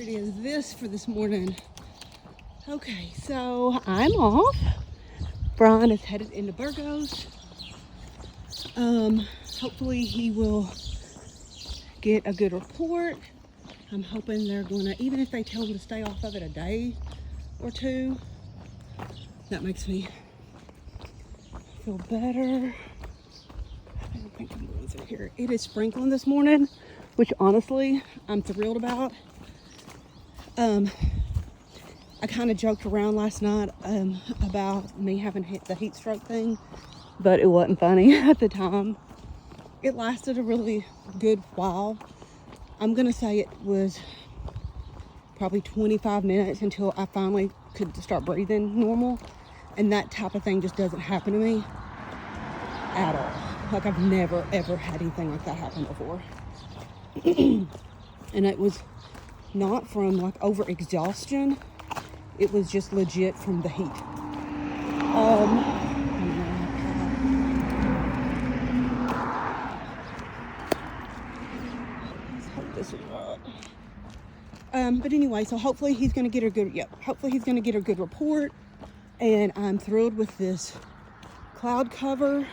it is this for this morning. Okay, so I'm off. Brian is headed into Burgos. Hopefully he will get a good report. I'm hoping they're gonna, even if they tell him to stay off of it a day or two, that makes me feel better. I don't think I'm going through here. It is sprinkling this morning, which honestly I'm thrilled about. I kind of joked around last night about me having hit the heat stroke thing, but it wasn't funny at the time. It lasted a really good while. I'm gonna say it was probably 25 minutes until I finally could start breathing normal, and that type of thing just doesn't happen to me at all. Like, I've never ever had anything like that happen before. And it was not from like over exhaustion, it was just legit from the heat. Let's hope this is right. But anyway, so hopefully he's gonna get a good, hopefully he's gonna get a good report, and I'm thrilled with this cloud cover.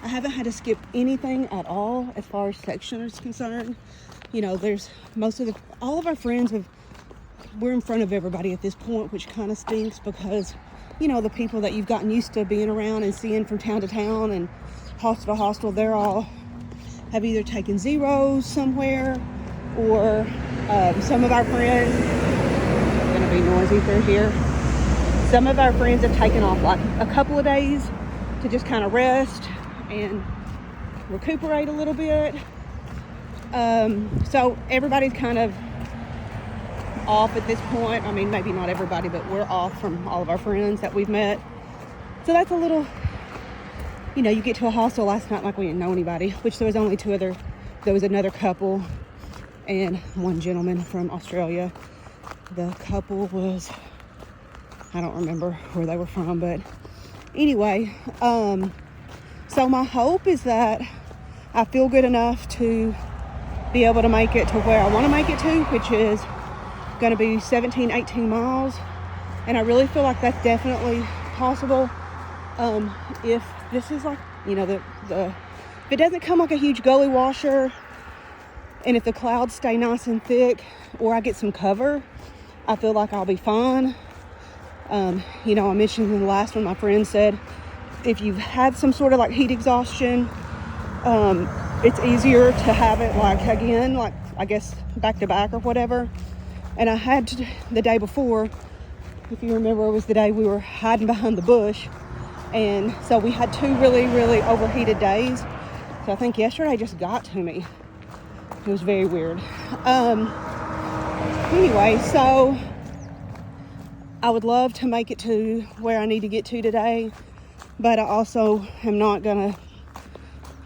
I haven't had to skip anything at all as far as section is concerned. You know, there's all of our friends we're in front of everybody at this point, which kind of stinks because, you know, the people that you've gotten used to being around and seeing from town to town and hostel to hostel, they're all have either taken zeros somewhere, or some of our friends, it's gonna be noisy through here. Some of our friends have taken off like a couple of days to just kind of rest and recuperate a little bit. So everybody's kind of off at this point. I mean, maybe not everybody, but we're off from all of our friends that we've met. So that's a little, you know, you get to a hostel last night like we didn't know anybody, which there was only there was another couple and one gentleman from Australia. The couple was, I don't remember where they were from, but anyway, so my hope is that I feel good enough to be able to make it to where I want to make it to, which is going to be 17, 18 miles. And I really feel like that's definitely possible. If this is like, you know, if it doesn't come like a huge gully washer, and if the clouds stay nice and thick, or I get some cover, I feel like I'll be fine. You know, I mentioned in the last one, my friend said, if you've had some sort of like heat exhaustion, it's easier to have it like again, like I guess back to back or whatever. And I had the day before, if you remember, it was the day we were hiding behind the bush. And so we had two really, really overheated days. So I think yesterday just got to me. It was very weird. Anyway, so I would love to make it to where I need to get to today, but I also am not gonna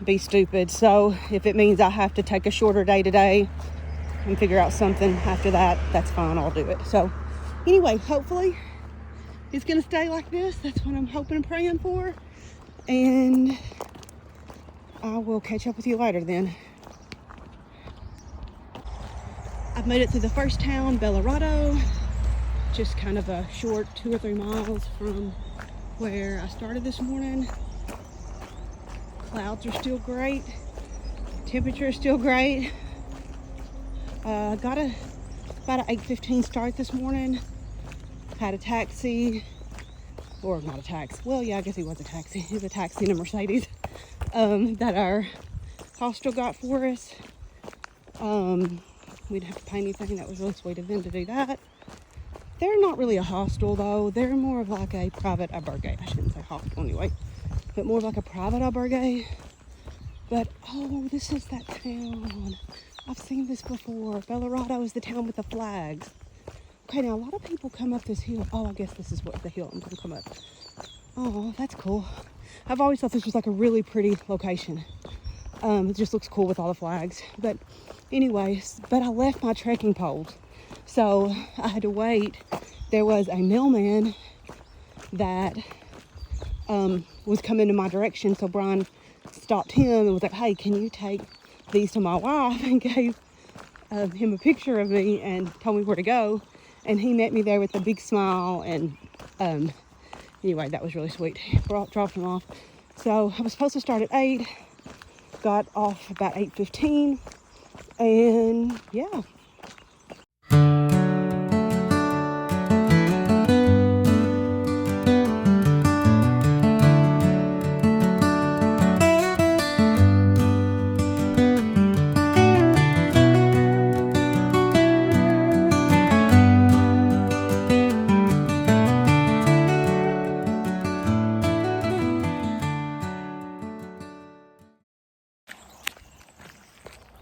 be stupid. So if it means I have to take a shorter day today and figure out something after that, that's fine, I'll do it. So anyway, hopefully it's gonna stay like this. That's what I'm hoping and praying for. And I will catch up with you later then. I've made it through the first town, Villamoyer, just kind of a short 2 or 3 miles from where I started this morning. Clouds are still great. Temperature is still great. Got about an 8:15 start this morning. Had a taxi, or not a taxi. Well, yeah, I guess he was a taxi. He was a taxi in a Mercedes that our hostel got for us. We didn't have to pay anything. That was really sweet of them to do that. They're not really a hostel though. They're more of like a private albergue. I shouldn't say hostel anyway, but more of like a private albergue. But oh, this is that town. I've seen this before. Villamoyer is the town with the flags. Okay, now a lot of people come up this hill. Oh, I guess this is what the hill I'm gonna come up. Oh, that's cool. I've always thought this was like a really pretty location. It just looks cool with all the flags. But anyways, but I left my trekking poles, so I had to wait. There was a mailman that was coming in my direction, so Brian stopped him and was like, hey, can you take these to my wife, and gave him a picture of me and told me where to go. And he met me there with a big smile. And anyway, that was really sweet. Dropped him off. So I was supposed to start at 8. Got off about 8:15. And yeah.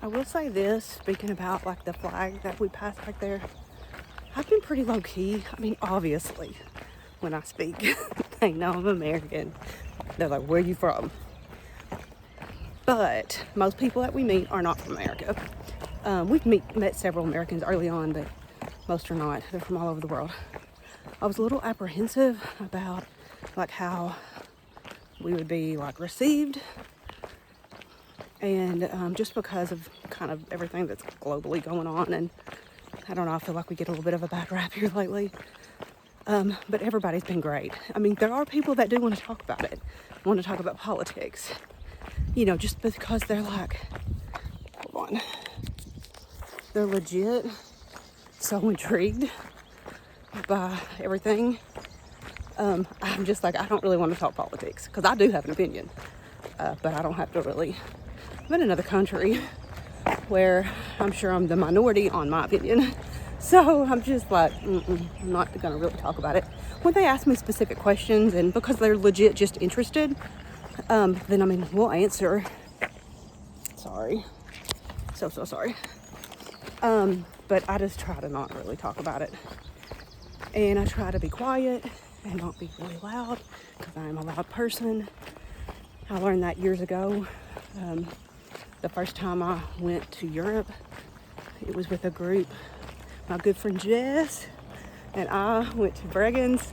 I will say this, speaking about like the flag that we passed back there, I've been pretty low key. I mean, obviously, when I speak, they know I'm American. They're like, where are you from? But most people that we meet are not from America. We've met several Americans early on, but most are not. They're from all over the world. I was a little apprehensive about like how we would be like received. And just because of kind of everything that's globally going on, and I don't know, I feel like we get a little bit of a bad rap here lately. But everybody's been great. I mean, there are people that do want to talk about it, want to talk about politics, you know, just because they're like, hold on, they're legit so intrigued by everything. I'm just like, I don't really want to talk politics because I do have an opinion, but I don't have to really. I'm in another country where I'm sure I'm the minority on my opinion. So I'm just like, I'm not going to really talk about it. When they ask me specific questions and because they're legit just interested, then I mean, we'll answer. Sorry. So sorry. But I just try to not really talk about it. And I try to be quiet and not be really loud because I am a loud person. I learned that years ago. The first time I went to Europe, it was with a group. My good friend Jess and I went to Bregenz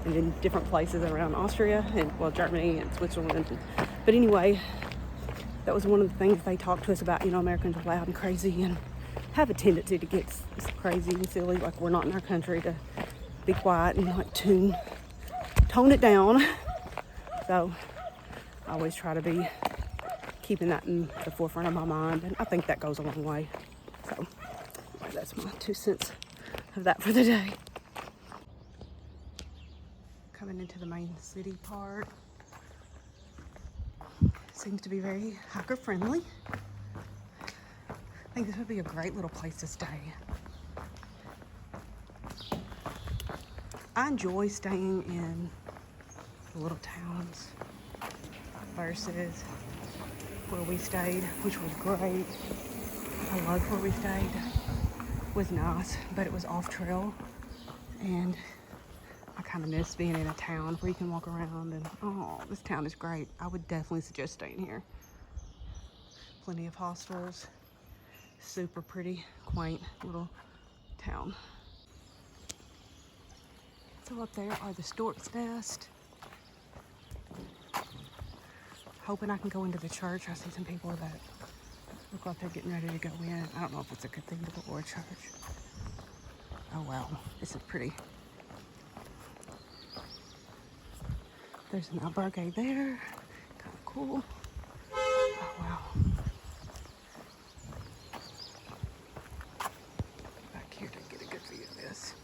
and in different places around Austria and well, Germany and Switzerland. But anyway, that was one of the things they talked to us about. You know, Americans are loud and crazy and have a tendency to get crazy and silly. Like we're not in our country to be quiet and like tone it down. So I always try to be keeping that in the forefront of my mind, and I think that goes a long way. So that's my 2 cents of that for the day. Coming into the main city part. Seems to be very hiker friendly. I think this would be a great little place to stay. I enjoy staying in little towns versus where we stayed, which was great. I loved where we stayed. It was nice, but it was off trail, and I kind of miss being in a town where you can walk around and, oh, this town is great. I would definitely suggest staying here. Plenty of hostels, super pretty, quaint little town. So up there are the stork's nest. Hoping I can go into the church. I see some people that look like they're getting ready to go in. I don't know if it's a cathedral or a church. Oh wow, this is pretty. There's an albergue there. Kind of cool. Oh wow. Back here to get a good view of this.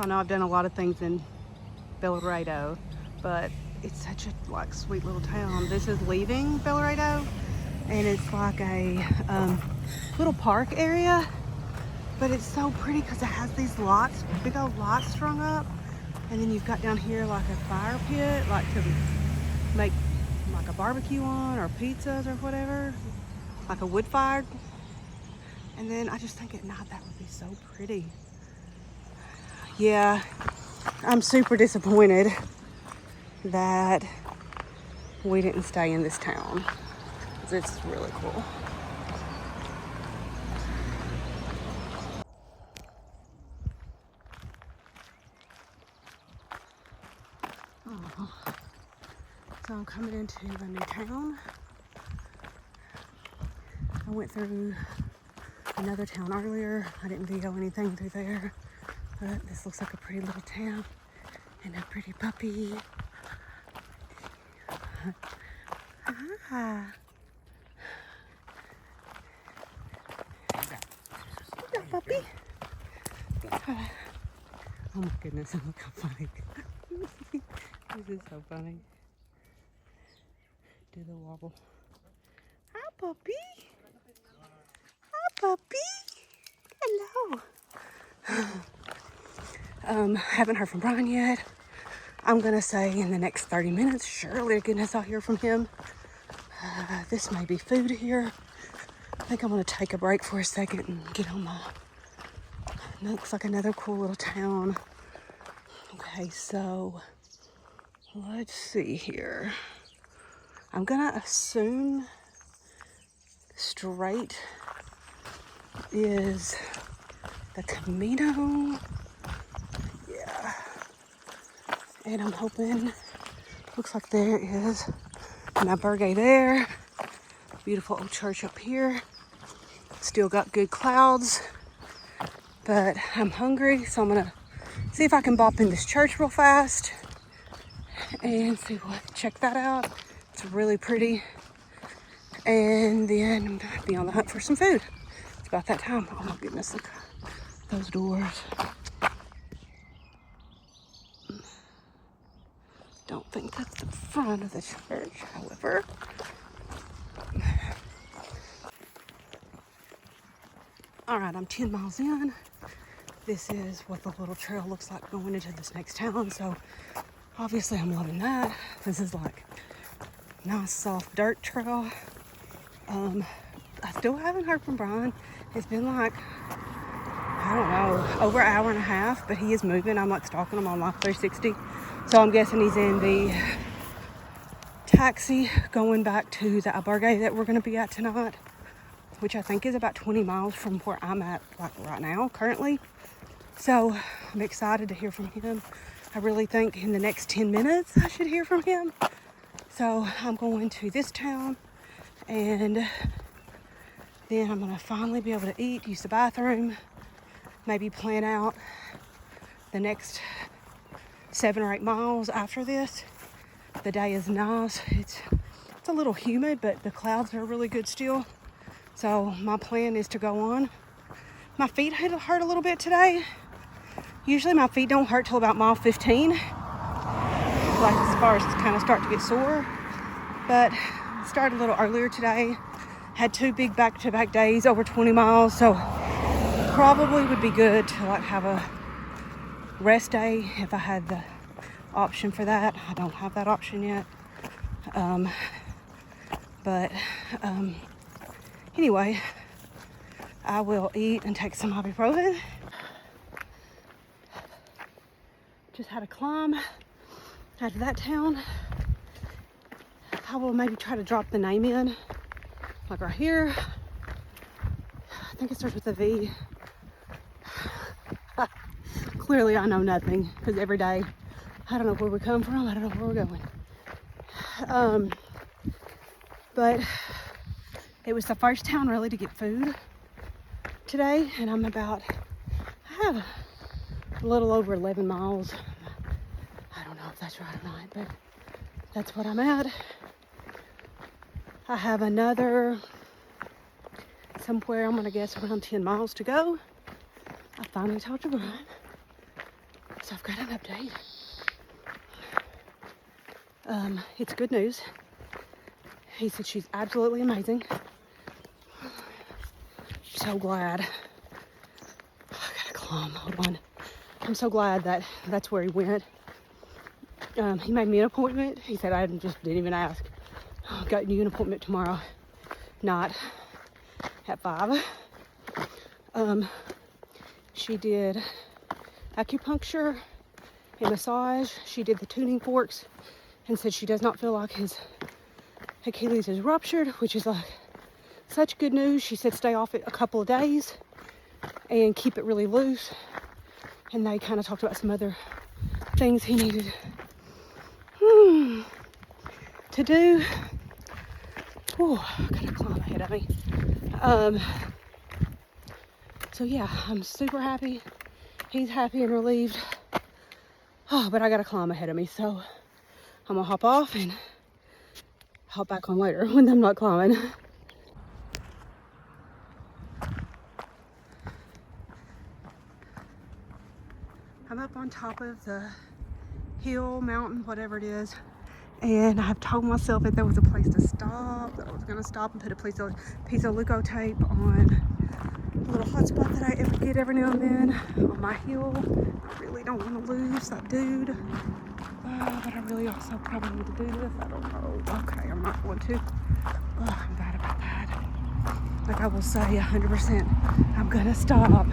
I know I've done a lot of things in Villamoyer, but it's such a like sweet little town. This is leaving Villamoyer, and it's like a little park area, but it's so pretty because it has these lots, big old lots strung up, and then you've got down here like a fire pit, like to make like a barbecue on, or pizzas or whatever, like a wood fired. And then I just think at night that would be so pretty. Yeah, I'm super disappointed that we didn't stay in this town, because it's really cool. Oh. So I'm coming into a new town. I went through another town earlier. I didn't video anything through there, but this looks like a pretty little town and a pretty puppy. Ah. Hey, puppy. Oh my goodness, look how funny. This is so funny. Do the wobble. Hi, puppy. Hi, puppy. Hello. Haven't heard from Brian yet. I'm gonna say in the next 30 minutes, surely goodness I'll hear from him. This may be food here. I think I'm gonna take a break for a second and get on my... Looks like another cool little town. Okay, so let's see here. I'm gonna assume straight is the Camino. Yeah. And I'm hoping, looks like there is an albergue there. Beautiful old church up here. Still got good clouds, but I'm hungry, so I'm gonna see if I can bop in this church real fast and see what, check that out. It's really pretty. And then I'm gonna be on the hunt for some food. It's about that time. Oh my goodness, look at those doors. Don't think that's the front of the church, however. All right, I'm 10 miles in. This is what the little trail looks like going into this next town. So obviously I'm loving that. This is like nice soft dirt trail. I still haven't heard from Brian. It's been like, I don't know, over an hour and a half, but he is moving. I'm like stalking him on Life 360. So I'm guessing he's in the taxi going back to the albergue that we're gonna be at tonight, which I think is about 20 miles from where I'm at like right now currently. So I'm excited to hear from him. I really think in the next 10 minutes I should hear from him. So I'm going to this town, and then I'm gonna finally be able to eat, use the bathroom, maybe plan out the next 7 or 8 miles after this. The day is nice. It's a little humid, but the clouds are really good still. So my plan is to go on. My feet hurt a little bit today. Usually my feet don't hurt till about mile 15. Like as far as kind of start to get sore. But started a little earlier today. Had 2 big back-to-back days over 20 miles. So probably would be good to like have a rest day if I had the option for that. I don't have that option yet. Anyway, I will eat and take some ibuprofen. Just had a climb out of that town. I will maybe try to drop the name in, like right here. I think it starts with a V. Clearly I know nothing, because every day I don't know where we come from, I don't know where we're going. But it was the first town really to get food today, and I have a little over 11 miles. I don't know if that's right or not, but that's what I'm at. I have another, somewhere I'm gonna guess around 10 miles to go. I finally talked to Brian. So I've got an update. It's good news. He said she's absolutely amazing. So glad. I gotta climb. Hold on. I'm so glad that that's where he went. He made me an appointment. He said I just didn't even ask. I've got you an appointment tomorrow. Not at 5. She did acupuncture and massage. She did the tuning forks and said she does not feel like his Achilles is ruptured, which is like such good news. She said stay off it a couple of days and keep it really loose. And they kind of talked about some other things he needed to do. Oh, I gotta climb ahead of me. So yeah, I'm super happy. He's happy and relieved. Oh, but I gotta climb ahead of me, so I'm gonna hop off and hop back on later when I'm not climbing. I'm up on top of the hill, mountain, whatever it is, and I've told myself that there was a place to stop, that I was gonna stop and put a piece of Leukotape on a little hot spot that I get every now and then on my hill. I really don't want to lose that dude, but I really also probably need to do this. I don't know. Okay, I'm not going to. Oh, I'm bad about that. Like I will say 100%, I'm gonna stop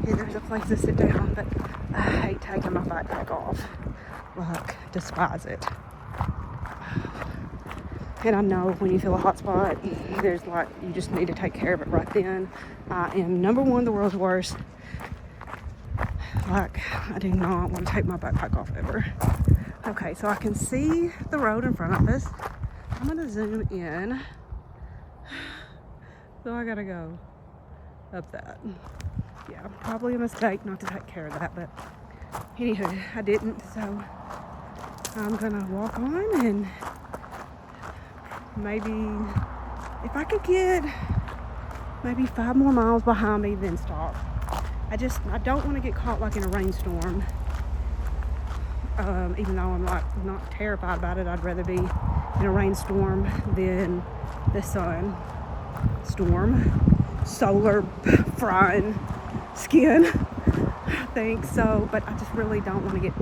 if there's a place to sit down, but I hate taking my backpack off. Like, despise it. And I know when you feel a hot spot, there's like, you just need to take care of it right then. I am number one, the world's worst. Like, I do not want to take my backpack off ever. Okay, so I can see the road in front of us. I'm gonna zoom in. So I gotta go up that. Yeah, probably a mistake not to take care of that, but anywho, I didn't, so I'm gonna walk on and maybe if I could get maybe 5 more miles behind me, then stop. I don't want to get caught like in a rainstorm. Even though I'm not terrified about it, I'd rather be in a rainstorm than the sun storm, solar frying skin. I think so, but I just really don't want to get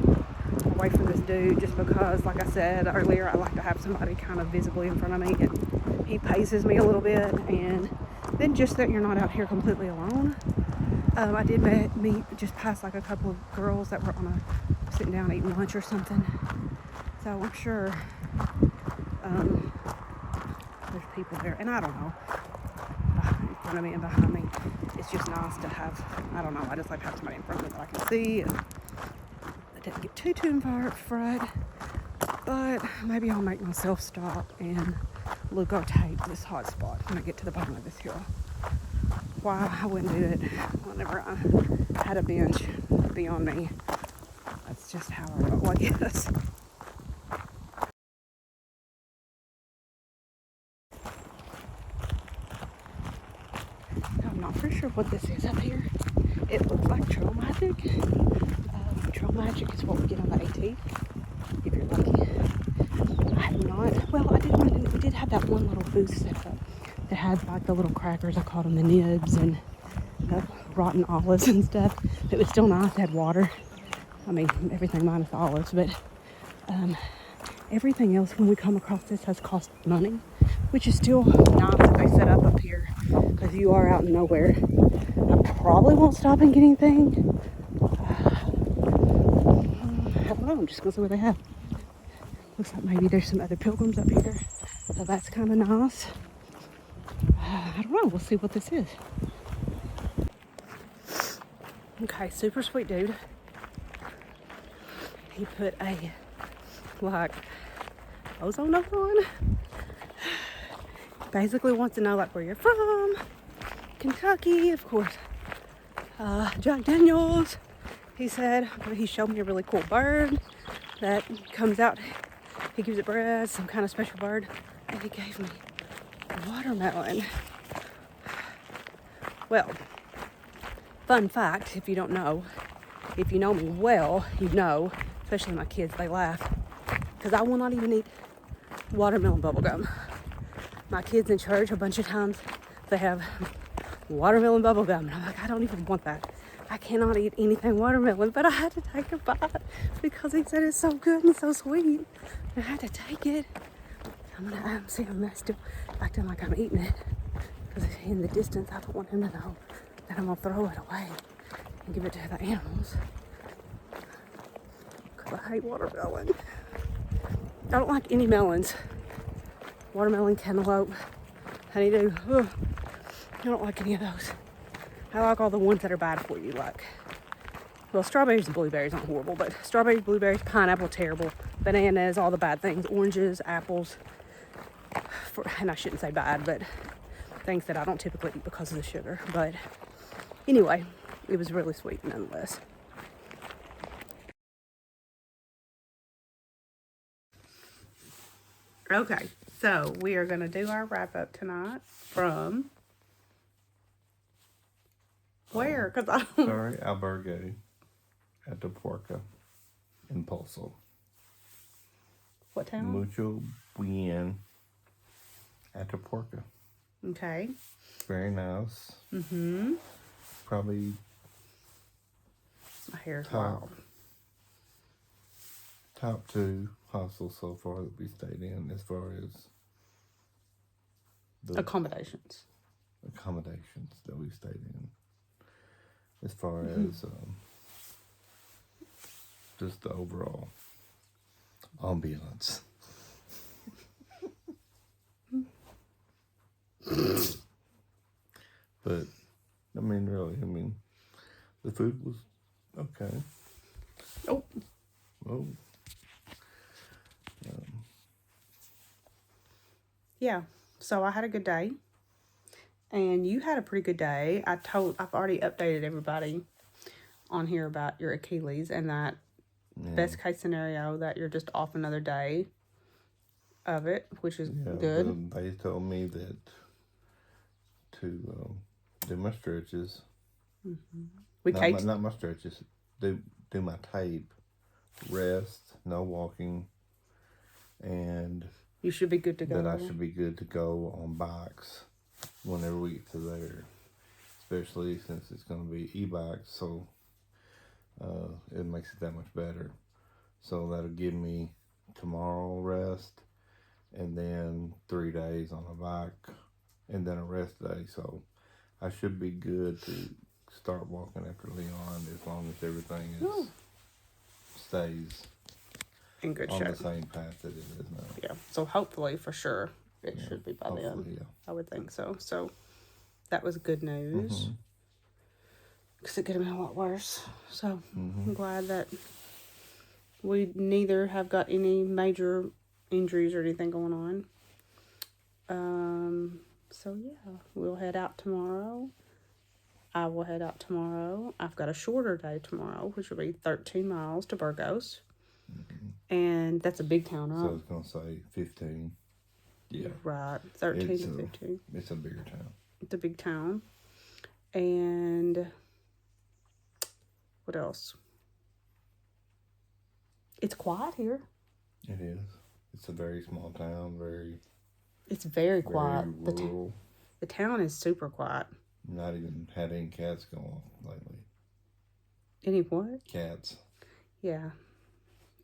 away from this dude just because, like I said earlier, I like to have somebody kind of visibly in front of me, and he paces me a little bit, and then just that you're not out here completely alone. I did meet just past like a couple of girls that were sitting down eating lunch or something, so I'm sure there's people there, and I don't know, in front of me and behind me. It's just nice to have, I don't know, I just like to have somebody in front of me that I can see, and I didn't get too fried, but maybe I'll make myself stop and Leukotape this hot spot when I get to the bottom of this hill. Why I wouldn't do it whenever I had a bench beyond me. That's just how I roll, I guess. I'm not for sure what this is up here. It looks like trail magic. Trail magic is what we get on the AT, if you're lucky. I have not. Well, we did have that one little booth set up that had like the little crackers. I called them the nibs and the rotten olives and stuff. It was still nice. It had water. I mean, everything minus the olives, but everything else when we come across this has cost money, which is still nice that they set up here because you are out in nowhere. I probably won't stop and get anything. I don't know. I'm just gonna see what they have. Looks like maybe there's some other pilgrims up here, so that's kind of nice. I don't know. We'll see what this is. Okay, super sweet dude. He put a like ozone on. Basically wants to know like where you're from. Kentucky, of course. Jack Daniels. He said he showed me a really cool bird that comes out. He gives it bread, some kind of special bird, and he gave me a watermelon. Well, fun fact, if you don't know, if you know me well, you know, especially my kids, they laugh, because I will not even eat watermelon bubble gum. My kids in church, a bunch of times, they have watermelon bubble gum, and I'm like, I don't even want that. I cannot eat anything watermelon, but I had to take a bite because he said it's so good and so sweet. I had to take it. See, I'm still acting like I'm eating it, because in the distance, I don't want him to know that I'm gonna throw it away and give it to the animals. Because I hate watermelon. I don't like any melons. Watermelon, cantaloupe, honeydew. Ugh. I don't like any of those. I like all the ones that are bad for you, like, well, strawberries and blueberries aren't horrible, but strawberries, blueberries, pineapple, terrible. Bananas, all the bad things. Oranges, apples. And I shouldn't say bad, but things that I don't typically eat because of the sugar. But anyway, it was really sweet nonetheless. Okay, so we are going to do our wrap up tonight from where? Because I don't... Sorry, Albergue, Atapuerca, Impulso. What town? Mucho bien, Atapuerca. Okay. Very nice. Mm-hmm. Probably My hair's wild. Top 2 hostels so far that we stayed in as far as the Accommodations that we stayed in. As far as just the overall ambience. But, I mean, really, the food was okay. Oh. Oh. Yeah, so I had a good day, and you had a pretty good day. I've already updated everybody on here about your Achilles, and that best case scenario that you're just off another day of it, which is good. They told me that to do my stretches. Mm-hmm. Not my stretches. Do my tape, rest, no walking, and you should be good to go. That I should be good to go on bikes whenever we get to there, especially since it's going to be e-bikes, so it makes it that much better. So that'll give me tomorrow rest, and then 3 days on a bike, and then a rest day. So I should be good to start walking after Leon, as long as everything stays in good on shape. The same path that it is now. Yeah, so hopefully, for sure, it should be by then. Yeah. I would think so. So that was good news, because it could have been a lot worse. So I'm glad that we neither have got any major injuries or anything going on. So yeah, we'll head out tomorrow. I will head out tomorrow. I've got a shorter day tomorrow, which will be 13 miles to Burgos. And that's a big town, right? So I was going to say 15. Yeah. Right. 13 to 15. It's a bigger town. It's a big town. And what else? It's quiet here. It is. It's a very small town. It's very quiet. Very rural. The town is super quiet. Not even had any cats go off lately. Any what? Cats. Yeah.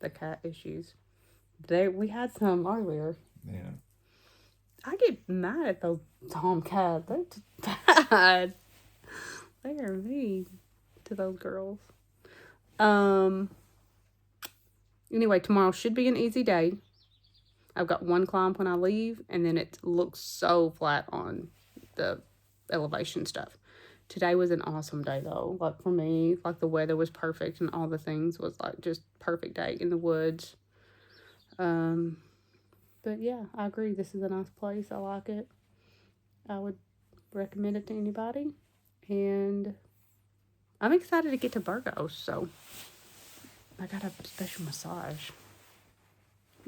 The cat issues. We had some earlier. Yeah. I get mad at those tomcats. They're just bad. They are mean to those girls. Anyway, tomorrow should be an easy day. I've got one climb when I leave, and then it looks so flat on the elevation stuff. Today was an awesome day, though. Like, for me, like, the weather was perfect, and all the things was, like, just perfect day in the woods. But, yeah, I agree. This is a nice place. I like it. I would recommend it to anybody. And I'm excited to get to Burgos, so I got a special massage.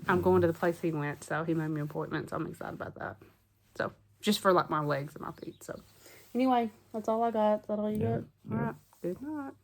I'm going to the place he went, so he made me an appointment, so I'm excited about that. So, just for, like, my legs and my feet, so. Anyway, that's all I got. Is that all you got? All right. Good night.